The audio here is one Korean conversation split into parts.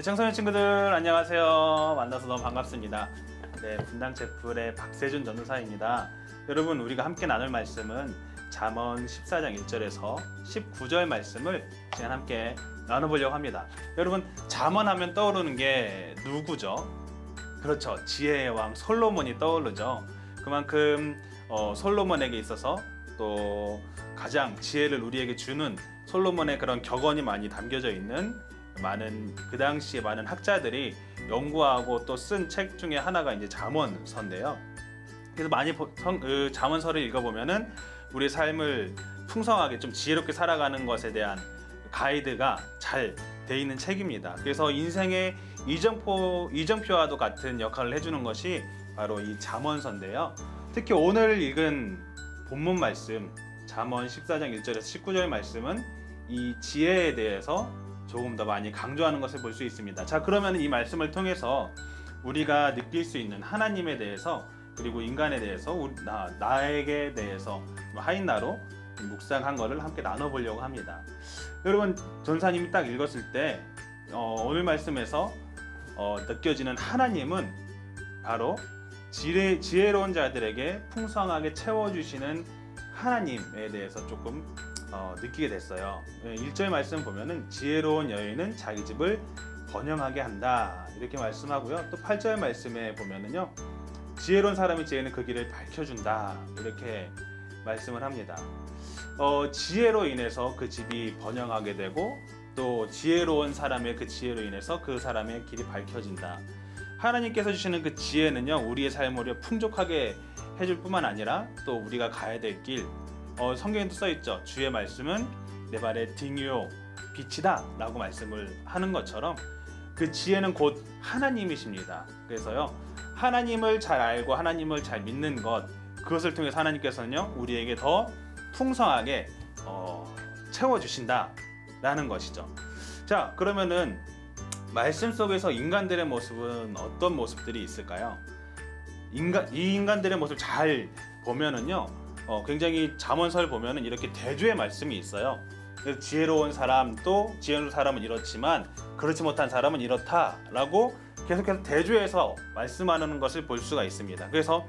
청소년 친구들 안녕하세요. 만나서 너무 반갑습니다. 네, 분당 제풀의 박세준 전도사입니다. 여러분, 우리가 함께 나눌 말씀은 잠언 14장 1절에서 19절 말씀을 시간 함께 나눠보려고 합니다. 여러분, 잠언하면 떠오르는 게 누구죠? 그렇죠, 지혜의 왕 솔로몬이 떠오르죠. 그만큼 솔로몬에게 있어서 또 가장 지혜를 우리에게 주는 솔로몬의 그런 격언이 많이 담겨져 있는 그 당시에 많은 학자들이 연구하고 또 쓴 책 중에 하나가 이제 잠언서인데요. 그래서 많이 잠언서를 읽어보면은 우리 삶을 풍성하게 좀 지혜롭게 살아가는 것에 대한 가이드가 잘 돼 있는 책입니다. 그래서 인생의 이정표와도 같은 역할을 해주는 것이 바로 이 잠언서인데요. 특히 오늘 읽은 본문 말씀 잠언 14장 1절에서 19절 말씀은 이 지혜에 대해서 조금 더 많이 강조하는 것을 볼 수 있습니다. 자, 그러면 이 말씀을 통해서 우리가 느낄 수 있는 하나님에 대해서, 그리고 인간에 대해서, 나에게 대해서 하인나로 묵상한 것을 함께 나눠보려고 합니다. 여러분, 전사님이 딱 읽었을 때 오늘 말씀에서 느껴지는 하나님은 바로 지혜로운 자들에게 풍성하게 채워주시는 하나님에 대해서 조금 느끼게 됐어요. 1절 말씀 보면은 지혜로운 여인은 자기 집을 번영하게 한다 이렇게 말씀하고요. 또 8절 말씀에 보면은요, 지혜로운 사람의 지혜는 그 길을 밝혀준다 이렇게 말씀을 합니다. 지혜로 인해서 그 집이 번영하게 되고, 또 지혜로운 사람의 그 지혜로 인해서 그 사람의 길이 밝혀진다. 하나님께서 주시는 그 지혜는요, 우리의 삶을 풍족하게 해줄 뿐만 아니라 또 우리가 가야 될 길, 성경에도 써있죠. 주의 말씀은 내 발의 등이요 빛이다 라고 말씀을 하는 것처럼 그 지혜는 곧 하나님이십니다. 그래서요, 하나님을 잘 알고 하나님을 잘 믿는 것, 그것을 통해서 하나님께서는요 우리에게 더 풍성하게 채워주신다 라는 것이죠. 자, 그러면은 말씀 속에서 인간들의 모습은 어떤 모습들이 있을까요? 이 인간들의 모습을 잘 보면은요, 굉장히 잠언서를 보면은 이렇게 대조의 말씀이 있어요. 그래서 지혜로운 사람, 또 지혜로운 사람은 이렇지만 그렇지 못한 사람은 이렇다 라고 계속해서 대조해서 말씀하는 것을 볼 수가 있습니다. 그래서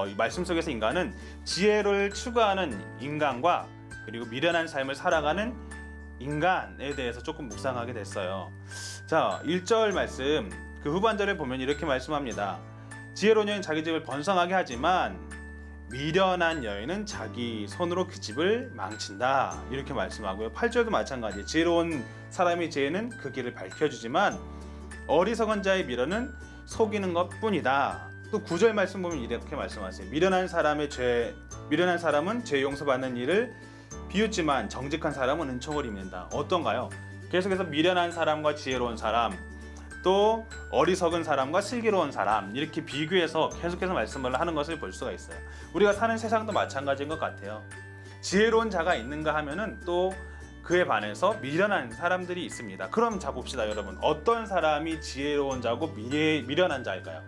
이 말씀 속에서 인간은 지혜를 추구하는 인간과 그리고 미련한 삶을 살아가는 인간에 대해서 조금 묵상하게 됐어요. 자, 1절 말씀 그 후반절에 보면 이렇게 말씀합니다. 지혜로운 여인 자기 집을 번성하게 하지만 미련한 여인은 자기 손으로 그 집을 망친다 이렇게 말씀하고요. 8절도 마찬가지, 지혜로운 사람의 지혜는 그 길을 밝혀주지만 어리석은 자의 미련은 속이는 것뿐이다. 또 9절 말씀 보면 이렇게 말씀하세요. 미련한 사람은 죄 용서받는 일을 비웃지만 정직한 사람은 은총을 입는다. 어떤가요? 계속해서 미련한 사람과 지혜로운 사람, 또 어리석은 사람과 슬기로운 사람, 이렇게 비교해서 계속해서 말씀을 하는 것을 볼 수가 있어요. 우리가 사는 세상도 마찬가지인 것 같아요. 지혜로운 자가 있는가 하면은 또 그에 반해서 미련한 사람들이 있습니다. 그럼 자 봅시다, 여러분. 어떤 사람이 지혜로운 자고 미련한 자일까요?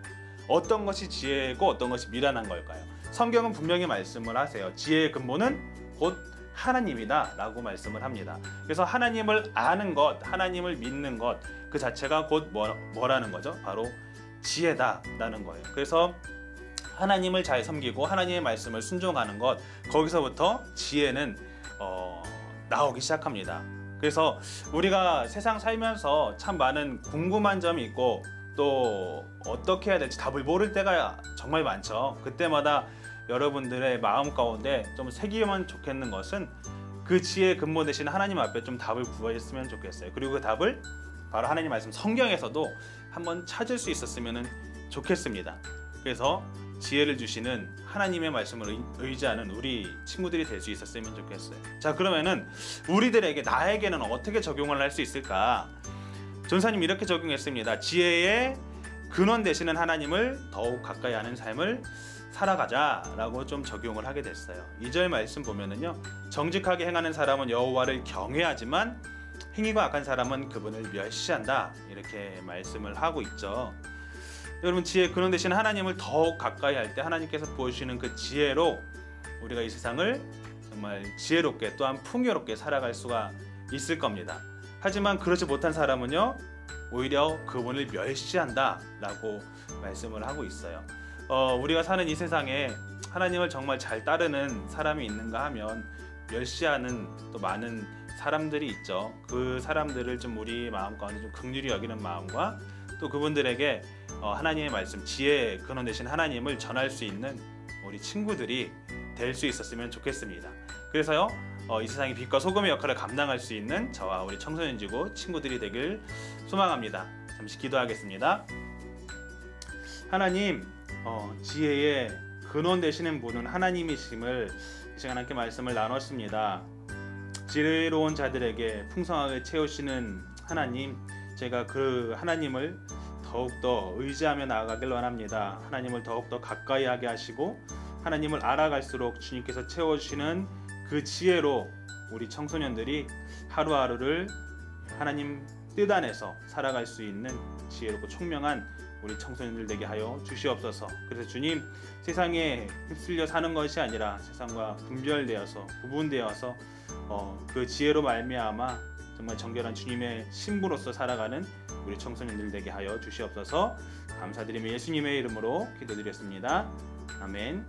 어떤 것이 지혜고 어떤 것이 미련한 걸까요? 성경은 분명히 말씀을 하세요. 지혜의 근본은 곧 하나님이다 라고 말씀을 합니다. 그래서 하나님을 아는 것, 하나님을 믿는 것, 그 자체가 곧 뭐라는 거죠? 바로 지혜다 라는 거예요. 그래서 하나님을 잘 섬기고 하나님의 말씀을 순종하는 것, 거기서부터 지혜는 나오기 시작합니다. 그래서 우리가 세상 살면서 참 많은 궁금한 점이 있고, 또 어떻게 해야 될지 답을 모를 때가 정말 많죠. 그때마다 여러분들의 마음 가운데 좀 새기면 좋겠는 것은 그 지혜의 근본 대신 하나님 앞에 좀 답을 구했으면 좋겠어요. 그리고 그 답을 바로 하나님 말씀 성경에서도 한번 찾을 수 있었으면 좋겠습니다. 그래서 지혜를 주시는 하나님의 말씀을 의지하는 우리 친구들이 될 수 있었으면 좋겠어요. 자, 그러면은 나에게는 어떻게 적용을 할 수 있을까? 전사님 이렇게 적용했습니다. 지혜의 근원 되시는 하나님을 더욱 가까이 하는 삶을 살아가자 라고 좀 적용을 하게 됐어요. 2절 말씀 보면은요, 정직하게 행하는 사람은 여호와를 경외하지만 행위가 악한 사람은 그분을 멸시한다 이렇게 말씀을 하고 있죠. 여러분, 지혜의 근원 되시는 하나님을 더욱 가까이 할 때 하나님께서 보여주시는 그 지혜로 우리가 이 세상을 정말 지혜롭게 또한 풍요롭게 살아갈 수가 있을 겁니다. 하지만 그렇지 못한 사람은요, 오히려 그분을 멸시한다 라고 말씀을 하고 있어요. 우리가 사는 이 세상에 하나님을 정말 잘 따르는 사람이 있는가 하면 멸시하는 또 많은 사람들이 있죠. 그 사람들을 좀 우리 마음 가운데 좀 긍휼히 여기는 마음과 또 그분들에게 하나님의 말씀, 지혜의 근원 되신 하나님을 전할 수 있는 우리 친구들이 될 수 있었으면 좋겠습니다. 그래서요, 이 세상의 빛과 소금의 역할을 감당할 수 있는 저와 우리 청소년지구 친구들이 되길 소망합니다. 잠시 기도하겠습니다. 하나님, 지혜의 근원 되시는 분은 하나님이심을 이 시간 함께 말씀을 나눴습니다. 지혜로운 자들에게 풍성하게 채우시는 하나님, 제가 그 하나님을 더욱더 의지하며 나아가길 원합니다. 하나님을 더욱더 가까이 하게 하시고 하나님을 알아갈수록 주님께서 채워주시는 그 지혜로 우리 청소년들이 하루하루를 하나님 뜻 안에서 살아갈 수 있는 지혜롭고 총명한 우리 청소년들 되게 하여 주시옵소서. 그래서 주님, 세상에 휩쓸려 사는 것이 아니라 세상과 분별되어서 구분되어서 그 지혜로 말미암아 정말 정결한 주님의 신부로서 살아가는 우리 청소년들 되게 하여 주시옵소서. 감사드리며 예수님의 이름으로 기도드렸습니다. 아멘.